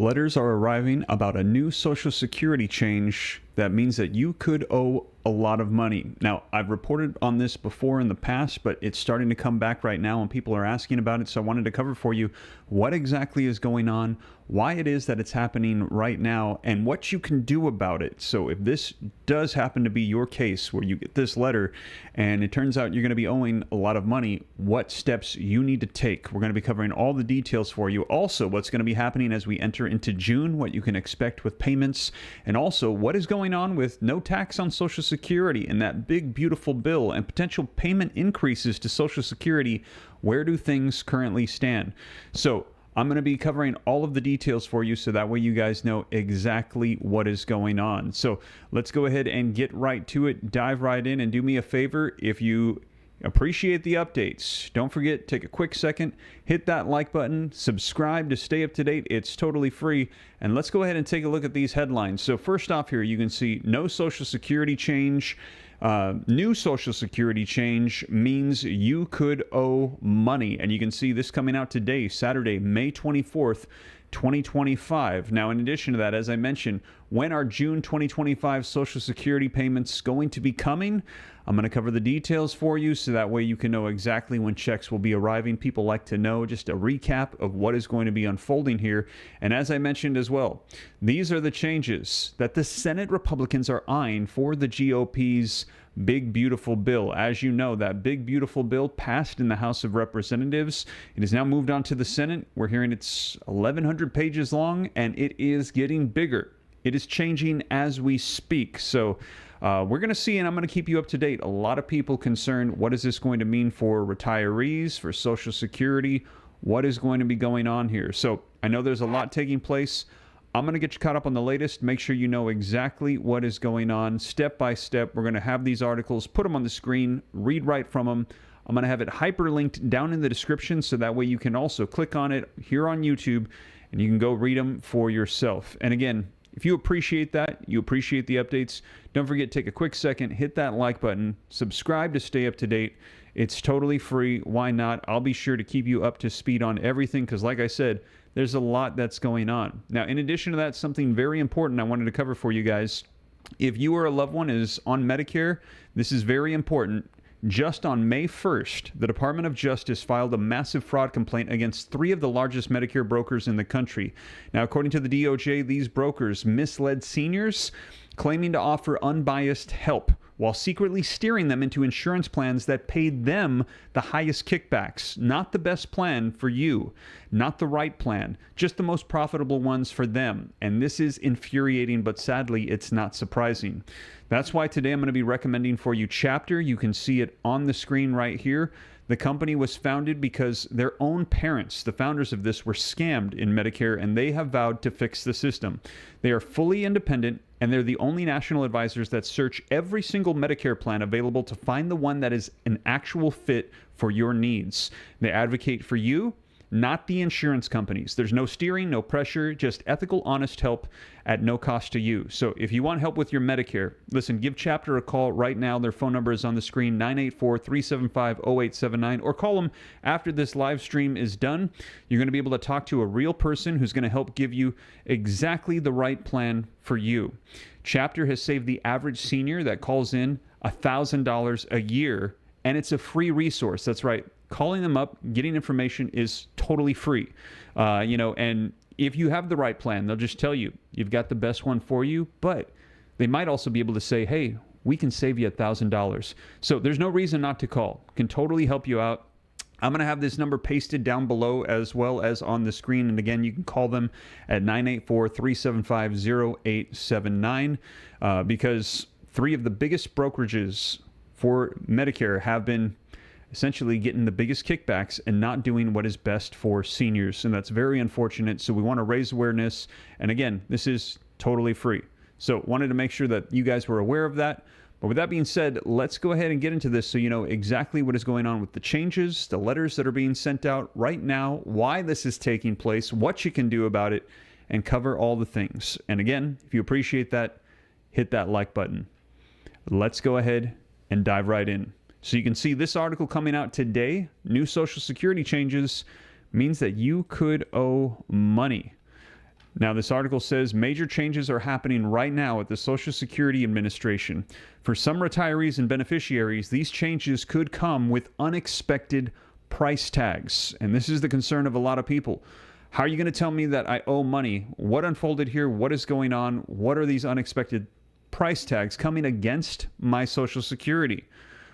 Letters are arriving about a new Social Security change that means that you could owe a lot of money. Now, I've reported on this before in the past, but it's starting to come back right now and people are asking about it. So I wanted to cover for you what exactly is going on, why it is that it's happening right now, and what you can do about it. So if this does happen to be your case where you get this letter and it turns out you're going to be owing a lot of money, what steps you need to take. We're going to be covering all the details for you. Also, what's going to be happening as we enter into June, what you can expect with payments, and also what is going on with no tax on Social Security and that big, beautiful bill and potential payment increases to Social Security. Where do things currently stand? So I'm going to be covering all of the details for you so that way you guys know exactly what is going on. So let's go ahead and get right to it, dive right in, and do me a favor. If you appreciate the updates, don't forget, take a quick second, hit that like button, subscribe to stay up to date. It's totally free. And let's go ahead and take a look at these headlines. So first off here, you can see no Social Security change. New Social Security change means you could owe money. And you can see this coming out today, Saturday, May 24th, 2025. Now, in addition to that, as I mentioned, when are June 2025 Social Security payments going to be coming? I'm going to cover the details for you so that way you can know exactly when checks will be arriving. People like to know just a recap of what is going to be unfolding here. And as I mentioned as well, these are the changes that the Senate Republicans are eyeing for the GOP's big, beautiful bill. As you know, that big, beautiful bill passed in the House of Representatives. It has now moved on to the Senate. We're hearing it's 1,100 pages long, and it is getting bigger. It is changing as we speak. So we're going to see, and I'm going to keep you up to date. A lot of people concerned, what is this going to mean for retirees, for Social Security? What is going to be going on here? So I know there's a lot taking place. I'm going to get you caught up on the latest, make sure you know exactly what is going on step by step. We're going to have these articles, put them on the screen, read right from them. I'm going to have it hyperlinked down in the description so that way you can also click on it here on YouTube and you can go read them for yourself. And again, if you appreciate that, you appreciate the updates, don't forget, take a quick second, hit that like button, subscribe to stay up to date. It's totally free. Why not? I'll be sure to keep you up to speed on everything because, like I said, there's a lot that's going on. Now, in addition to that, something very important I wanted to cover for you guys. If you or a loved one is on Medicare, this is very important. Just on May 1st, the Department of Justice filed a massive fraud complaint against 3 of the largest Medicare brokers in the country. Now, according to the DOJ, these brokers misled seniors, claiming to offer unbiased help while secretly steering them into insurance plans that paid them the highest kickbacks. Not the best plan for you, not the right plan, just the most profitable ones for them. And this is infuriating, but sadly, it's not surprising. That's why today I'm going to be recommending for you Chapter. You can see it on the screen right here. The company was founded because their own parents, the founders of this, were scammed in Medicare, and they have vowed to fix the system. They are fully independent, and they're the only national advisors that search every single Medicare plan available to find the one that is an actual fit for your needs. They advocate for you, not the insurance companies. There's no steering, no pressure, just ethical, honest help at no cost to you. So if you want help with your Medicare, listen, give Chapter a call right now. Their phone number is on the screen, 984-375-0879, or call them after this live stream is done. You're going to be able to talk to a real person who's going to help give you exactly the right plan for you. Chapter has saved the average senior that calls in $1,000 a year, and it's a free resource. That's right. Calling them up, getting information is totally free. And if you have the right plan, they'll just tell you, you've got the best one for you, but they might also be able to say, hey, we can save you $1,000. So there's no reason not to call. Can totally help you out. I'm going to have this number pasted down below as well as on the screen. And again, you can call them at 984-375-0879 because 3 of the biggest brokerages for Medicare have been essentially getting the biggest kickbacks and not doing what is best for seniors. And that's very unfortunate. So we want to raise awareness. And again, this is totally free. So wanted to make sure that you guys were aware of that. But with that being said, let's go ahead and get into this so you know exactly what is going on with the changes, the letters that are being sent out right now, why this is taking place, what you can do about it, and cover all the things. And again, if you appreciate that, hit that like button. Let's go ahead and dive right in. So you can see this article coming out today, new Social Security changes means that you could owe money. Now, this article says major changes are happening right now at the Social Security Administration. For some retirees and beneficiaries, these changes could come with unexpected price tags. And this is the concern of a lot of people. How are you going to tell me that I owe money? What unfolded here? What is going on? What are these unexpected price tags coming against my Social Security?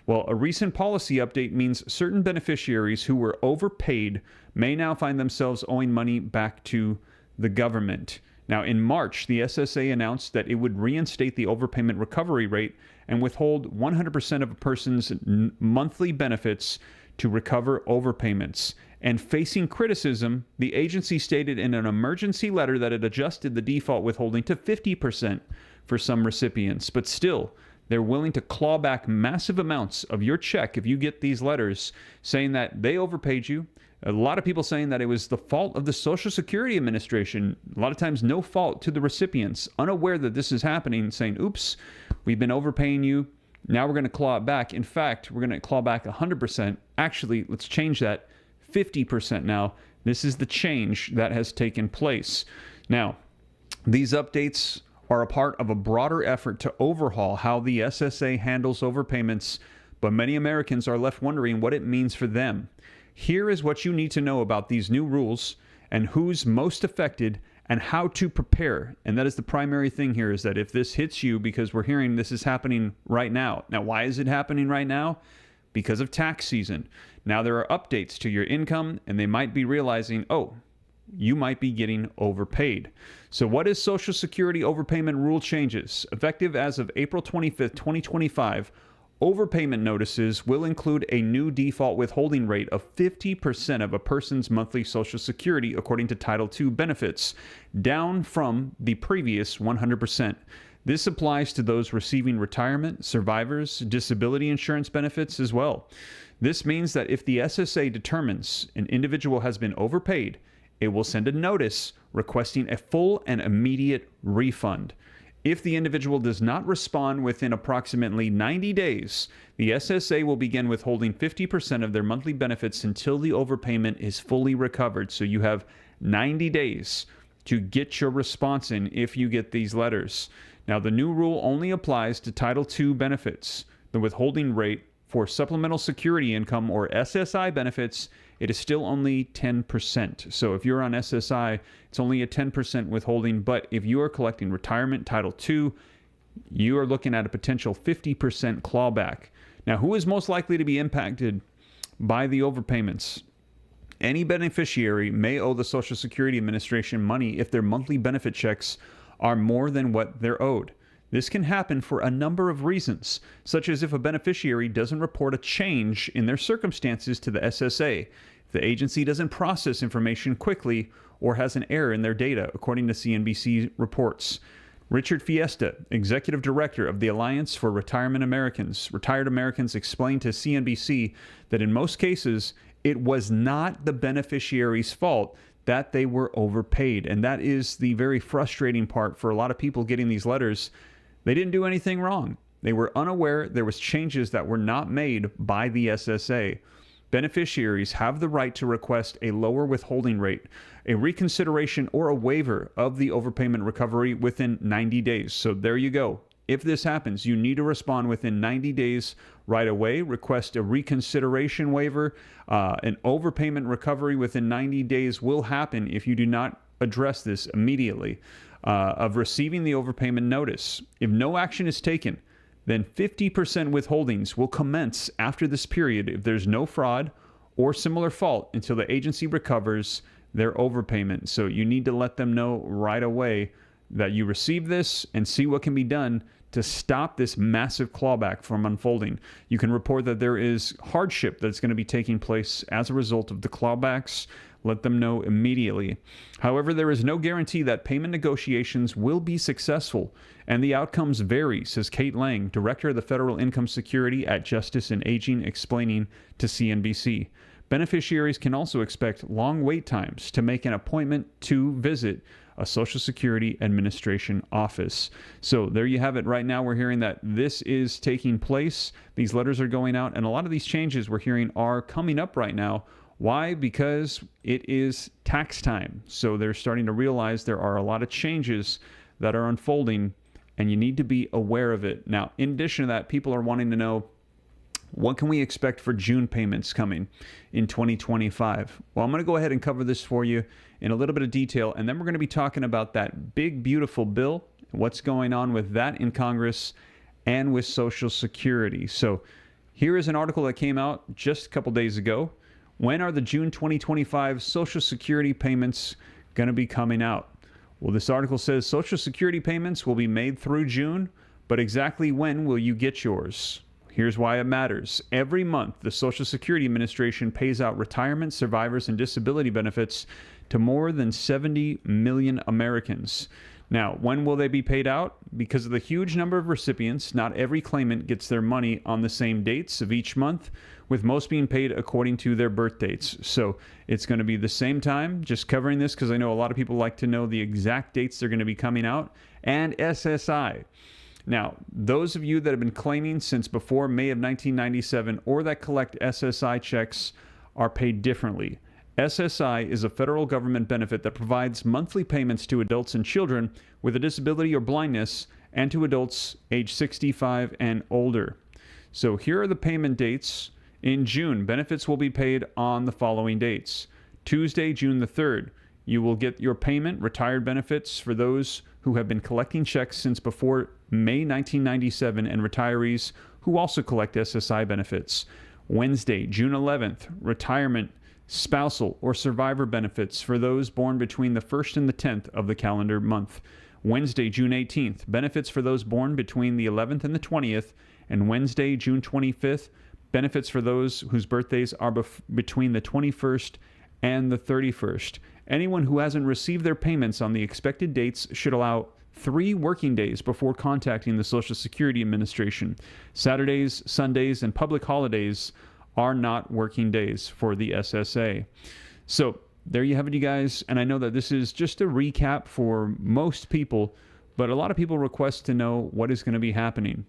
Well, a recent policy update means certain beneficiaries who were overpaid may now find themselves owing money back to the government. Now, in March, the SSA announced that it would reinstate the overpayment recovery rate and withhold 100% of a person's monthly benefits to recover overpayments. And facing criticism, the agency stated in an emergency letter that it adjusted the default withholding to 50% for some recipients. But still, they're willing to claw back massive amounts of your check if you get these letters saying that they overpaid you. A lot of people saying that it was the fault of the Social Security Administration. A lot of times no fault to the recipients, unaware that this is happening, saying, oops, we've been overpaying you. Now we're going to claw it back. In fact, we're going to claw back 100%. Actually, let's change that 50% now. This is the change that has taken place. Now, these updates are a part of a broader effort to overhaul how the SSA handles overpayments, but many Americans are left wondering what it means for them. Here is what you need to know about these new rules and who's most affected and how to prepare. And that is the primary thing here, is that if this hits you, because we're hearing this is happening right now. Now, why is it happening right now? Because of tax season. Now there are updates to your income, and they might be realizing, oh, you might be getting overpaid. So what is Social Security overpayment rule changes? Effective as of April 25th, 2025, overpayment notices will include a new default withholding rate of 50% of a person's monthly Social Security according to Title II benefits, down from the previous 100%. This applies to those receiving retirement, survivors, disability insurance benefits as well. This means that if the SSA determines an individual has been overpaid, it will send a notice requesting a full and immediate refund. If the individual does not respond within approximately 90 days, the SSA will begin withholding 50% of their monthly benefits until the overpayment is fully recovered. So you have 90 days to get your response in if you get these letters. Now, the new rule only applies to Title II benefits. The withholding rate for Supplemental Security Income, or SSI benefits, it is still only 10%. So if you're on SSI, it's only a 10% withholding. But if you are collecting retirement Title II, you are looking at a potential 50% clawback. Now, who is most likely to be impacted by the overpayments? Any beneficiary may owe the Social Security Administration money if their monthly benefit checks are more than what they're owed. This can happen for a number of reasons, such as if a beneficiary doesn't report a change in their circumstances to the SSA, if the agency doesn't process information quickly, or has an error in their data, according to CNBC reports. Richard Fiesta, executive director of the Alliance for Retired Americans, explained to CNBC that in most cases, it was not the beneficiary's fault that they were overpaid. And that is the very frustrating part for a lot of people getting these letters. They didn't do anything wrong. They were unaware there was changes that were not made by the SSA. Beneficiaries have the right to request a lower withholding rate, a reconsideration, or a waiver of the overpayment recovery within 90 days. So there you go. If this happens, you need to respond within 90 days right away. Request a reconsideration waiver. An overpayment recovery within 90 days will happen if you do not address this immediately. Of receiving the overpayment notice. If no action is taken, then 50% withholdings will commence after this period if there's no fraud or similar fault until the agency recovers their overpayment. So you need to let them know right away that you received this and see what can be done to stop this massive clawback from unfolding. You can report that there is hardship that's going to be taking place as a result of the clawbacks. Let them know immediately. However, there is no guarantee that payment negotiations will be successful, and the outcomes vary, says Kate Lang, director of the Federal Income Security at Justice and Aging, explaining to CNBC. Beneficiaries can also expect long wait times to make an appointment to visit a Social Security Administration office. So there you have it. Right now we're hearing that this is taking place. These letters are going out, and a lot of these changes we're hearing are coming up right now Why? Because it is tax time. So they're starting to realize there are a lot of changes that are unfolding, and you need to be aware of it. Now, in addition to that, people are wanting to know, what can we expect for June payments coming in 2025? Well, I'm going to go ahead and cover this for you in a little bit of detail, and then we're going to be talking about that big, beautiful bill, what's going on with that in Congress and with Social Security. So here is an article that came out just a couple days ago. When are the June 2025 Social Security payments going to be coming out? Well, this article says Social Security payments will be made through June, but exactly when will you get yours? Here's why it matters. Every month, the Social Security Administration pays out retirement, survivors, and disability benefits to more than 70 million Americans. Now, when will they be paid out? Because of the huge number of recipients, not every claimant gets their money on the same dates of each month, with most being paid according to their birth dates. So it's going to be the same time, just covering this because I know a lot of people like to know the exact dates they're going to be coming out, and SSI. Now, those of you that have been claiming since before May of 1997 or that collect SSI checks are paid differently. SSI is a federal government benefit that provides monthly payments to adults and children with a disability or blindness and to adults age 65 and older. So here are the payment dates. In June, benefits will be paid on the following dates. Tuesday, June the 3rd, you will get your payment, retired benefits for those who have been collecting checks since before May 1997 and retirees who also collect SSI benefits. Wednesday, June 11th, retirement, spousal, or survivor benefits for those born between the 1st and the 10th of the calendar month. Wednesday, June 18th, benefits for those born between the 11th and the 20th. And Wednesday, June 25th, benefits for those whose birthdays are between the 21st and the 31st. Anyone who hasn't received their payments on the expected dates should allow 3 working days before contacting the Social Security Administration. Saturdays, Sundays, and public holidays are not working days for the SSA. So there you have it, you guys. And I know that this is just a recap for most people, but a lot of people request to know what is going to be happening.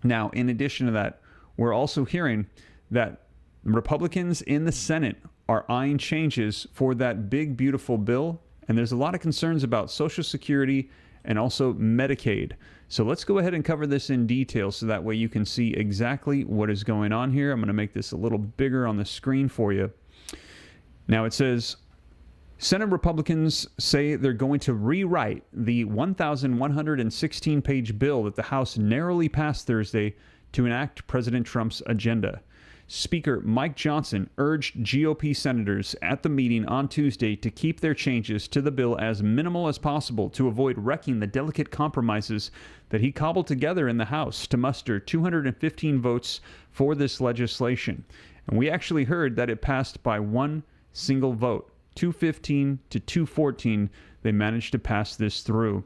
Now, in addition to that, we're also hearing that Republicans in the Senate are eyeing changes for that big, beautiful bill. And there's a lot of concerns about Social Security and also Medicaid. So let's go ahead and cover this in detail so that way you can see exactly what is going on here. I'm going to make this a little bigger on the screen for you. Now it says, Senate Republicans say they're going to rewrite the 1,116-page bill that the House narrowly passed Thursday to enact President Trump's agenda. Speaker Mike Johnson urged GOP senators at the meeting on Tuesday to keep their changes to the bill as minimal as possible to avoid wrecking the delicate compromises that he cobbled together in the House to muster 215 votes for this legislation. And we actually heard that it passed by one single vote. 215 to 214, they managed to pass this through.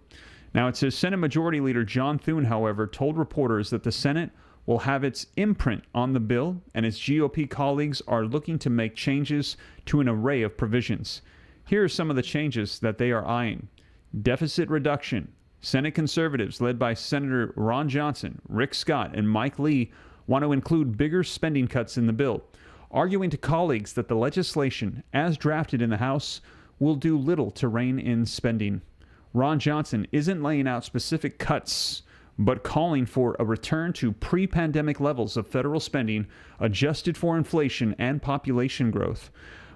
Now it says Senate Majority Leader John Thune, however, told reporters that the Senate will have its imprint on the bill, and its GOP colleagues are looking to make changes to an array of provisions. Here are some of the changes that they are eyeing. Deficit reduction. Senate conservatives, led by Senator Ron Johnson, Rick Scott, and Mike Lee, want to include bigger spending cuts in the bill, arguing to colleagues that the legislation, as drafted in the House, will do little to rein in spending. Ron Johnson isn't laying out specific cuts, but calling for a return to pre-pandemic levels of federal spending adjusted for inflation and population growth.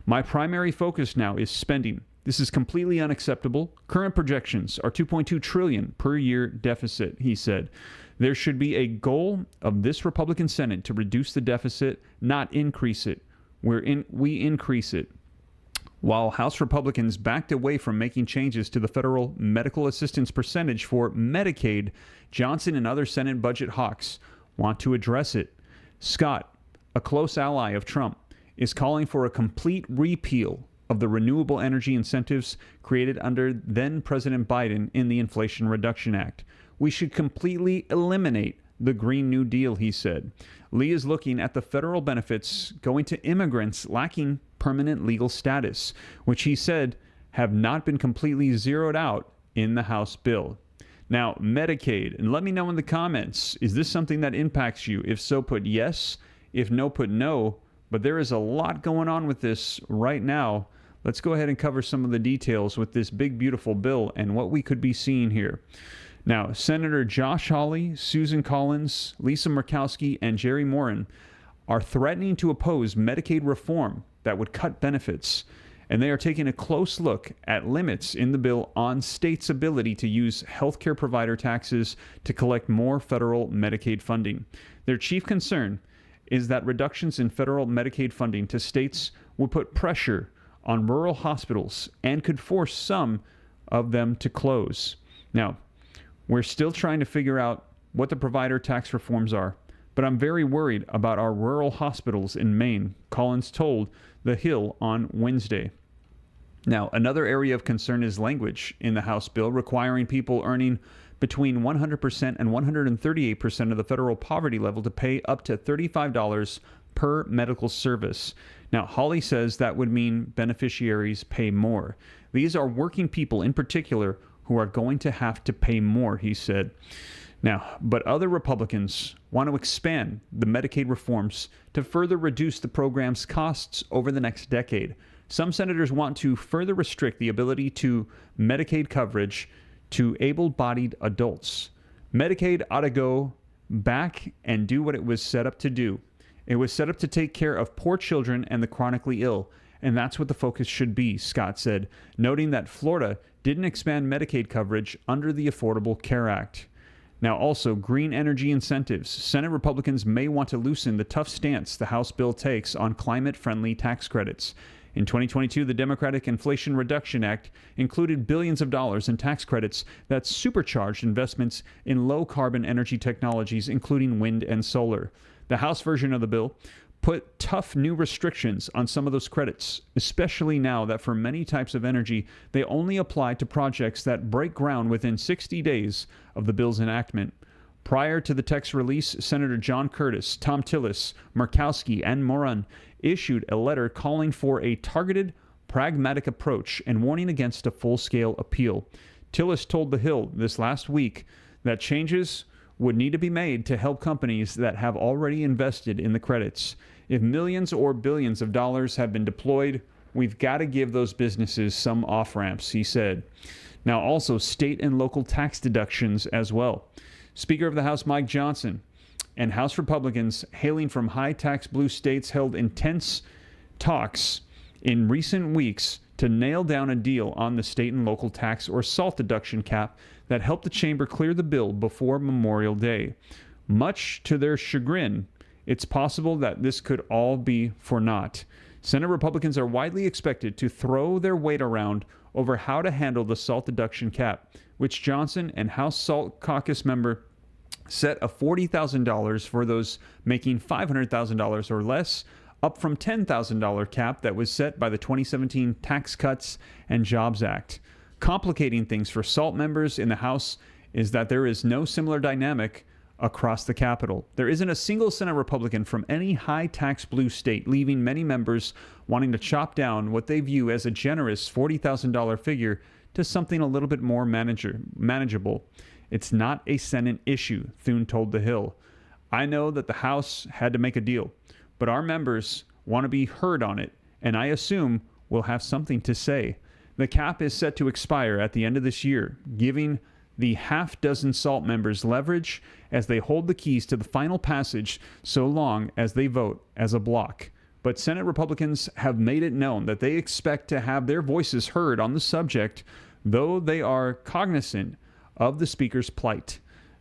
My primary focus now is spending. This is completely unacceptable. Current projections are $2.2 trillion per year deficit, he said. There should be a goal of this Republican Senate to reduce the deficit, not increase it. We increase it. While House Republicans backed away from making changes to the federal medical assistance percentage for Medicaid, Johnson and other Senate budget hawks want to address it. Scott, a close ally of Trump, is calling for a complete repeal of the renewable energy incentives created under then-President Biden in the Inflation Reduction Act. We should completely eliminate the Green New Deal, he said. Lee is looking at the federal benefits going to immigrants lacking permanent legal status, which he said have not been completely zeroed out in the House bill. Now, Medicaid, and let me know in the comments, is this something that impacts you? If so, put yes. If no, put no. But there is a lot going on with this right now. Let's go ahead and cover some of the details with this big, beautiful bill and what we could be seeing here. Now, Senator Josh Hawley, Susan Collins, Lisa Murkowski, and Jerry Moran are threatening to oppose Medicaid reform that would cut benefits. And they are taking a close look at limits in the bill on states' ability to use healthcare provider taxes to collect more federal Medicaid funding. Their chief concern is that reductions in federal Medicaid funding to states would put pressure on rural hospitals and could force some of them to close. Now, we're still trying to figure out what the provider tax reforms are, but I'm very worried about our rural hospitals in Maine, Collins told The Hill on Wednesday. Now, another area of concern is language in the House bill requiring people earning between 100% and 138% of the federal poverty level to pay up to $35 per medical service. Now, Hawley says that would mean beneficiaries pay more. These are working people in particular who are going to have to pay more, he said. Now, but other Republicans want to expand the Medicaid reforms to further reduce the program's costs over the next decade. Some senators want to further restrict the ability to Medicaid coverage to able-bodied adults. Medicaid ought to go back and do what it was set up to do. It was set up to take care of poor children and the chronically ill, and that's what the focus should be, Scott said, noting that Florida didn't expand Medicaid coverage under the Affordable Care Act. Now, also, green energy incentives. Senate Republicans may want to loosen the tough stance the House bill takes on climate-friendly tax credits. In 2022, the Democratic Inflation Reduction Act included billions of dollars in tax credits that supercharged investments in low-carbon energy technologies, including wind and solar. The House version of the bill put tough new restrictions on some of those credits, especially now that for many types of energy, they only apply to projects that break ground within 60 days of the bill's enactment. Prior to the text release, Senator John Curtis, Tom Tillis, Murkowski, and Moran issued a letter calling for a targeted, pragmatic approach and warning against a full-scale appeal. Tillis told The Hill this last week that changes would need to be made to help companies that have already invested in the credits. If millions or billions of dollars have been deployed, we've got to give those businesses some off-ramps, he said. Now, also state and local tax deductions as well. Speaker of the House Mike Johnson and House Republicans hailing from high-tax blue states held intense talks in recent weeks to nail down a deal on the state and local tax or SALT deduction cap that helped the chamber clear the bill before Memorial Day. Much to their chagrin, it's possible that this could all be for naught. Senate Republicans are widely expected to throw their weight around over how to handle the SALT deduction cap, which Johnson and House SALT caucus member set a $40,000 for those making $500,000 or less, up from $10,000 cap that was set by the 2017 Tax Cuts and Jobs Act. Complicating things for SALT members in the House is that there is no similar dynamic across the Capitol. There isn't a single Senate Republican from any high-tax blue state, leaving many members wanting to chop down what they view as a generous $40,000 figure to something a little bit more manageable. It's not a Senate issue, Thune told The Hill. I know that the House had to make a deal, but our members want to be heard on it, and I assume we'll have something to say. The cap is set to expire at the end of this year, giving the half-dozen SALT members leverage as they hold the keys to the final passage so long as they vote as a bloc. But Senate Republicans have made it known that they expect to have their voices heard on the subject, though they are cognizant of the Speaker's plight.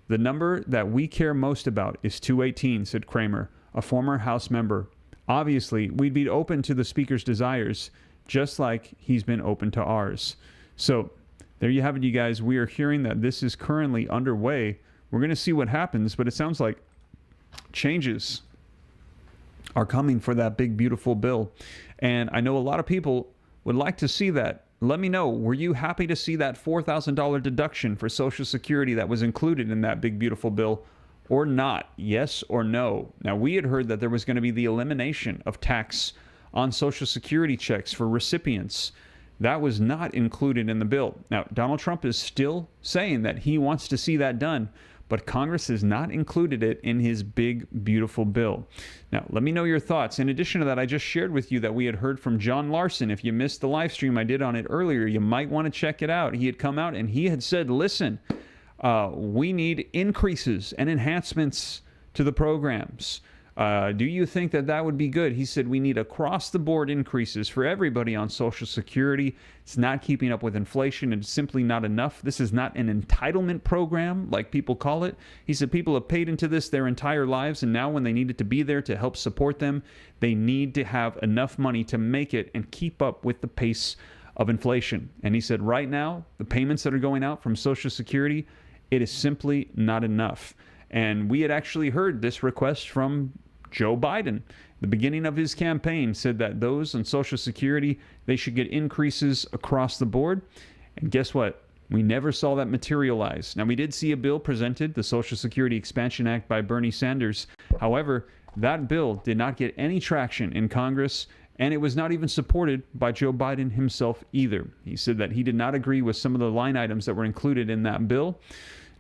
The number that we care most about is 218, said Kramer, a former House member. Obviously, we'd be open to the Speaker's desires, just like he's been open to ours. So, there you have it, you guys. We are hearing that this is currently underway. We're going to see what happens, but it sounds like changes are coming for that big, beautiful bill. And I know a lot of people would like to see that. Let me know, were you happy to see that $4,000 deduction for Social Security that was included in that big, beautiful bill or not? Yes or no? Now, we had heard that there was going to be the elimination of tax on Social Security checks for recipients. That was not included in the bill. Now, Donald Trump is still saying that he wants to see that done, but Congress has not included it in his big, beautiful bill. Now, let me know your thoughts. In addition to that, I just shared with you that we had heard from John Larson. If you missed the live stream I did on it earlier, you might want to check it out. He had come out and he had said, listen, we need increases and enhancements to the programs. Do you think that that would be good? He said we need across-the-board increases for everybody on Social Security. It's not keeping up with inflation. It's simply not enough. This is not an entitlement program like people call it. He said people have paid into this their entire lives, and now when they need it to be there to help support them, they need to have enough money to make it and keep up with the pace of inflation. And he said right now, the payments that are going out from Social Security, it is simply not enough. And we had actually heard this request from Joe Biden. The beginning of his campaign said that those on Social Security, they should get increases across the board. And guess what? We never saw that materialize. Now, we did see a bill presented, the Social Security Expansion Act by Bernie Sanders. However, that bill did not get any traction in Congress, and it was not even supported by Joe Biden himself either. He said that he did not agree with some of the line items that were included in that bill.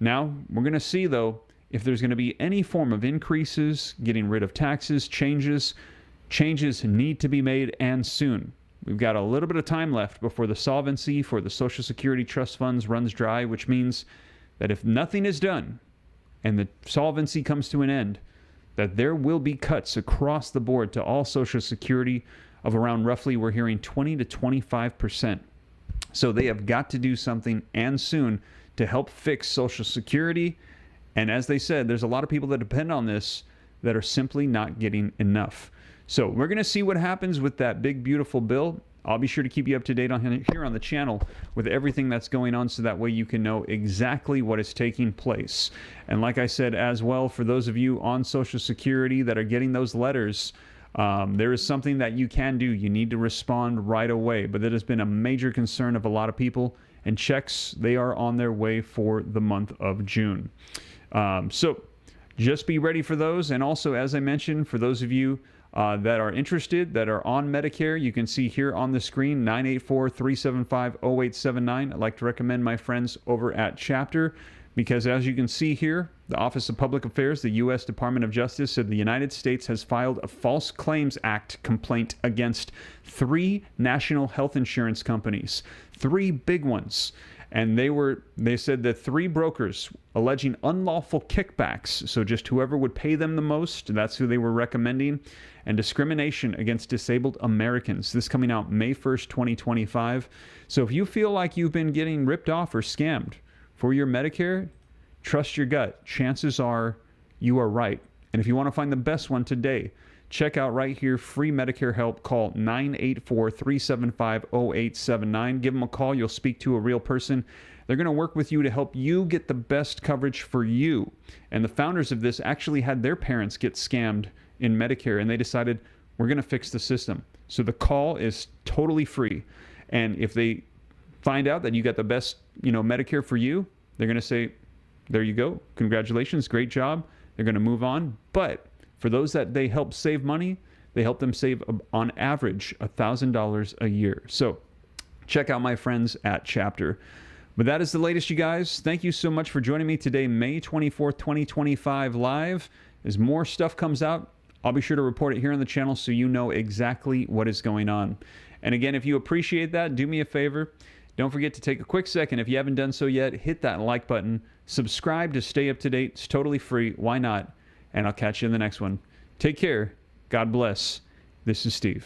Now, we're going to see, though, if there's going to be any form of increases, getting rid of taxes, changes need to be made, and soon. We've got a little bit of time left before the solvency for the Social Security trust funds runs dry, which means that if nothing is done and the solvency comes to an end, that there will be cuts across the board to all Social Security of around roughly, we're hearing 20 to 25%. So they have got to do something, and soon, to help fix Social Security. And as they said, there's a lot of people that depend on this that are simply not getting enough. So we're going to see what happens with that big, beautiful bill. I'll be sure to keep you up to date on here on the channel with everything that's going on, so that way you can know exactly what is taking place. And like I said as well, for those of you on Social Security that are getting those letters, there is something that you can do. You need to respond right away. But that has been a major concern of a lot of people. And checks, they are on their way for the month of June. So just be ready for those. And also, as I mentioned, for those of you that are interested, that are on Medicare, you can see here on the screen, 984-375-0879. I'd like to recommend my friends over at Chapter, because as you can see here, the Office of Public Affairs, the U.S. Department of Justice, said the United States has filed a False Claims Act complaint against 3 national health insurance companies, 3 big ones. And they said that 3 brokers alleging unlawful kickbacks, so just whoever would pay them the most, that's who they were recommending, and discrimination against disabled Americans. This coming out May 1st, 2025. So if you feel like you've been getting ripped off or scammed for your Medicare, trust your gut. Chances are you are right. And if you want to find the best one today, check out right here, free Medicare help. Call 984-375-0879. Give them a call. You'll speak to a real person. They're going to work with you to help you get the best coverage for you. And the founders of this actually had their parents get scammed in Medicare, and they decided, we're going to fix the system. So the call is totally free. And if they find out that you got the best, Medicare for you, they're going to say, there you go. Congratulations. Great job. They're going to move on. But for those that they help save money, they help them save on average $1,000 a year. So check out my friends at Chapter. But that is the latest, you guys. Thank you so much for joining me today, May 24th, 2025 live. As more stuff comes out, I'll be sure to report it here on the channel so you know exactly what is going on. And again, if you appreciate that, do me a favor. Don't forget to take a quick second. If you haven't done so yet, hit that like button. Subscribe to stay up to date. It's totally free. Why not? And I'll catch you in the next one. Take care. God bless. This is Steve.